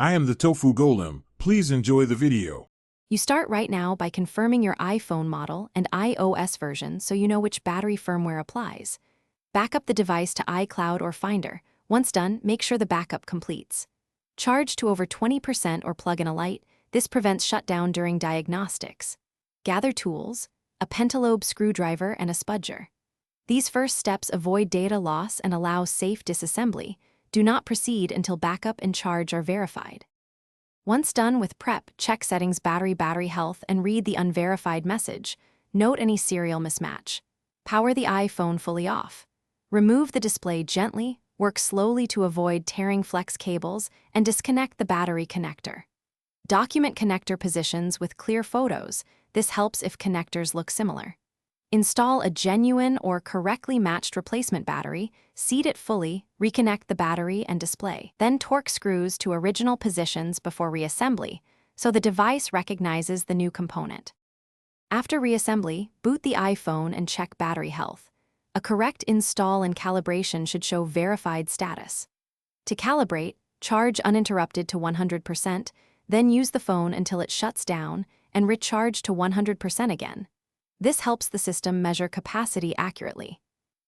I am the Tofu Golem. Please enjoy the video. You start right now by confirming your iPhone model and iOS version so you know which battery firmware applies. Back up the device to iCloud or Finder. Once done, make sure the backup completes. Charge to over 20% or plug in a light. This prevents shutdown during diagnostics. Gather tools, a pentalobe screwdriver and a spudger. These first steps avoid data loss and allow safe disassembly. Do not proceed until backup and charge are verified. Once done with prep, check settings battery health and read the unverified message. Note any serial mismatch. Power the iPhone fully off. Remove the display gently, work slowly to avoid tearing flex cables, and disconnect the battery connector. Document connector positions with clear photos. This helps if connectors look similar. Install a genuine or correctly matched replacement battery, seat it fully, reconnect the battery and display. Then torque screws to original positions before reassembly, so the device recognizes the new component. After reassembly, boot the iPhone and check battery health. A correct install and calibration should show verified status. To calibrate, charge uninterrupted to 100%, then use the phone until it shuts down and recharge to 100% again. This helps the system measure capacity accurately.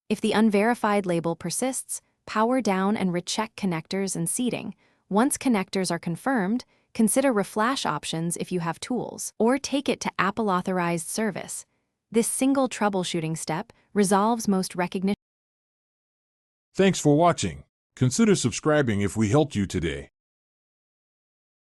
If the unverified label persists, power down and recheck connectors and seating. Once connectors are confirmed, consider reflash options if you have tools, or take it to Apple-authorized service. This single troubleshooting step resolves most recognition. Thanks for watching. Consider subscribing if we helped you today.